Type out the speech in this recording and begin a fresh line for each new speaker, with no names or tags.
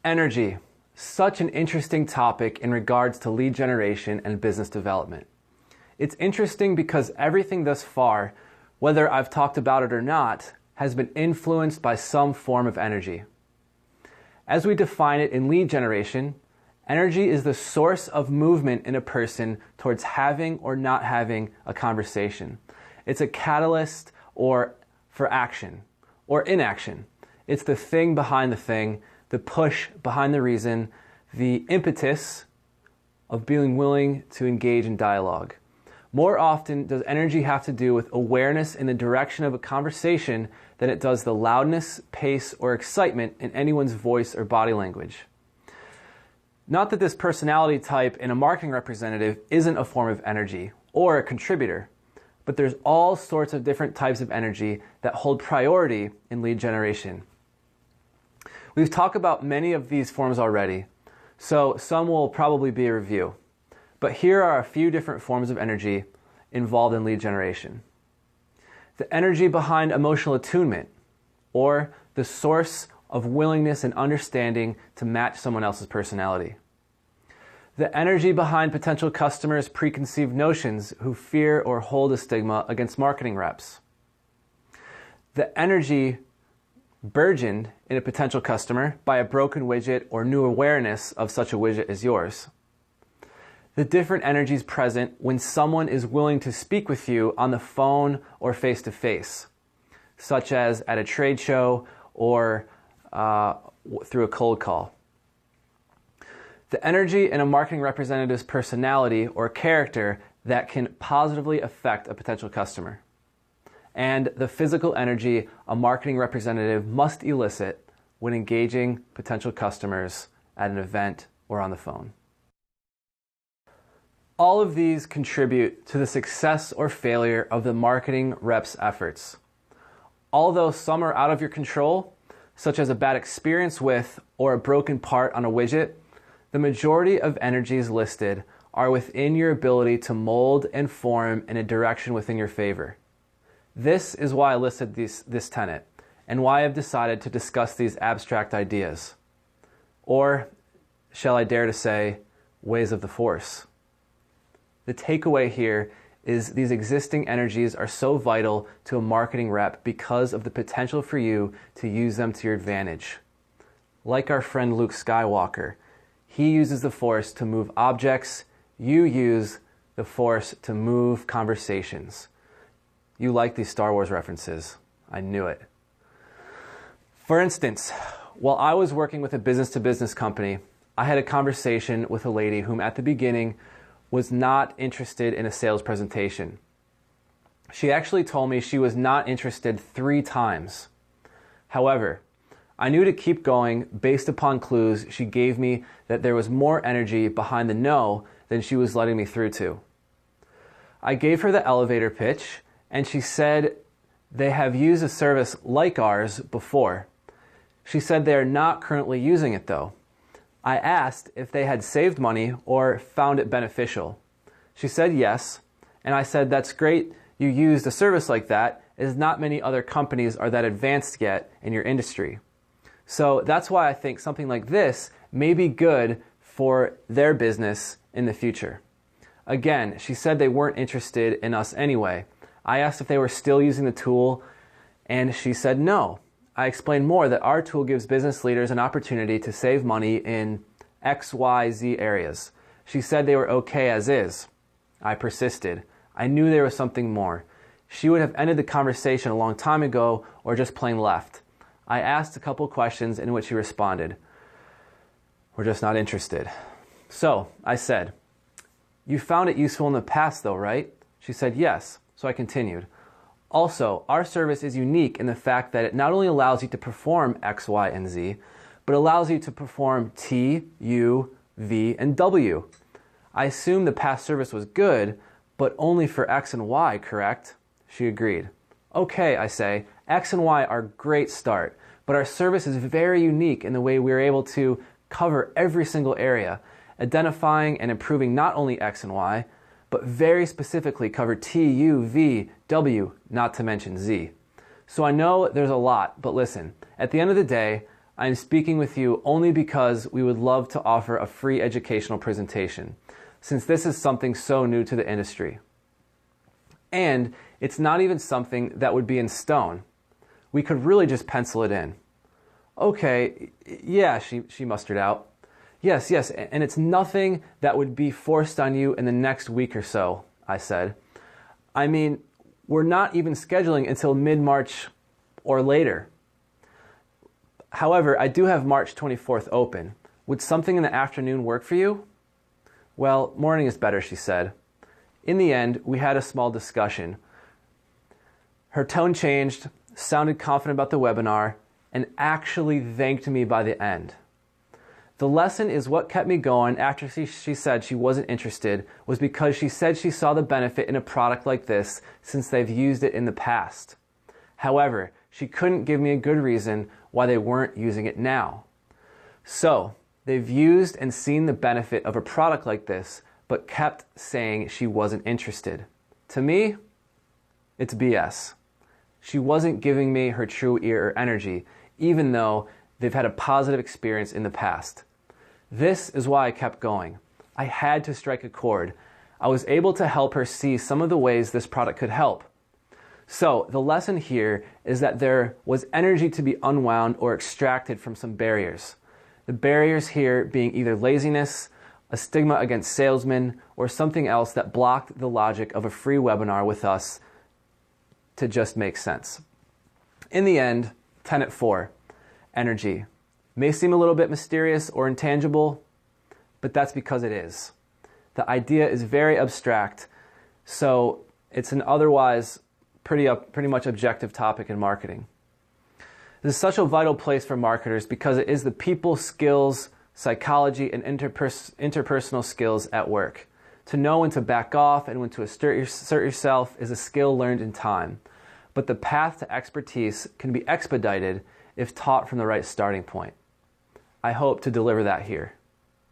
Energy. Such an interesting topic in regards to lead generation and business development. It's interesting because everything thus far, whether I've talked about it or not, has been influenced by some form of energy. As we define it in lead generation, energy is the source of movement in a person towards having or not having a conversation. It's a catalyst or for action or inaction. It's the thing behind the thing, the push behind the reason, the impetus of being willing to engage in dialogue. More often does energy have to do with awareness in the direction of a conversation than it does the loudness, pace, or excitement in anyone's voice or body language. Not that this personality type in a marketing representative isn't a form of energy or a contributor, but there's all sorts of different types of energy that hold priority in lead generation. We've talked about many of these forms already, so some will probably be a review. But here are a few different forms of energy involved in lead generation. The energy behind emotional attunement, or the source of willingness and understanding to match someone else's personality. The energy behind potential customers' preconceived notions who fear or hold a stigma against marketing reps. The energy burgeoned in a potential customer by a broken widget or new awareness of such a widget as yours. The different energies present when someone is willing to speak with you on the phone or face-to-face, such as at a trade show or through a cold call. The energy in a marketing representative's personality or character that can positively affect a potential customer. And the physical energy a marketing representative must elicit when engaging potential customers at an event or on the phone. All of these contribute to the success or failure of the marketing rep's efforts. Although some are out of your control, such as a bad experience with or a broken part on a widget, the majority of energies listed are within your ability to mold and form in a direction within your favor. This is why I listed this tenet, and why I've decided to discuss these abstract ideas. Or, shall I dare to say, ways of the force. The takeaway here is these existing energies are so vital to a marketing rep because of the potential for you to use them to your advantage. Like our friend Luke Skywalker, he uses the force to move objects, you use the force to move conversations. You like these Star Wars references. I knew it. For instance, while I was working with a business-to-business company, I had a conversation with a lady whom at the beginning was not interested in a sales presentation. She actually told me she was not interested 3 times. However, I knew to keep going based upon clues she gave me that there was more energy behind the no than she was letting me through to. I gave her the elevator pitch, and she said they have used a service like ours before. She said they are not currently using it though. I asked if they had saved money or found it beneficial. She said yes, and I said that's great you used a service like that, as not many other companies are that advanced yet in your industry. So that's why I think something like this may be good for their business in the future. Again, she said they weren't interested in us anyway. I asked if they were still using the tool, and she said no. I explained more that our tool gives business leaders an opportunity to save money in X, Y, Z areas. She said they were okay as is. I persisted. I knew there was something more. She would have ended the conversation a long time ago or just plain left. I asked a couple questions in which she responded, "We're just not interested." So I said, "You found it useful in the past though, right?" She said yes. So I continued. Also, our service is unique in the fact that it not only allows you to perform X, Y, and Z, but allows you to perform T, U, V, and W. I assume the past service was good, but only for X and Y, correct? She agreed. Okay, I say, X and Y are a great start, but our service is very unique in the way we're able to cover every single area, identifying and improving not only X and Y, but very specifically cover T, U, V, W, not to mention Z. So I know there's a lot, but listen, at the end of the day, I am speaking with you only because we would love to offer a free educational presentation, since this is something so new to the industry. And it's not even something that would be in stone. We could really just pencil it in. Okay, yeah, she mustered out. Yes, and it's nothing that would be forced on you in the next week or so, I said. I mean, we're not even scheduling until mid-March or later. However, I do have March 24th open. Would something in the afternoon work for you? Well, morning is better, she said. In the end, we had a small discussion. Her tone changed, sounded confident about the webinar, and actually thanked me by the end. The lesson is what kept me going after she said she wasn't interested was because she said she saw the benefit in a product like this since they've used it in the past. However, she couldn't give me a good reason why they weren't using it now. So, they've used and seen the benefit of a product like this, but kept saying she wasn't interested. To me, it's BS. She wasn't giving me her true ear or energy, even though they've had a positive experience in the past. This is why I kept going. I had to strike a chord. I was able to help her see some of the ways this product could help. So the lesson here is that there was energy to be unwound or extracted from some barriers. The barriers here being either laziness, a stigma against salesmen, or something else that blocked the logic of a free webinar with us to just make sense. In the end, tenet 4, energy. May seem a little bit mysterious or intangible, but that's because it is. The idea is very abstract, so it's an otherwise pretty much objective topic in marketing. This is such a vital place for marketers because it is the people skills, psychology, and interpersonal skills at work. To know when to back off and when to assert yourself is a skill learned in time, but the path to expertise can be expedited if taught from the right starting point. I hope to deliver that here.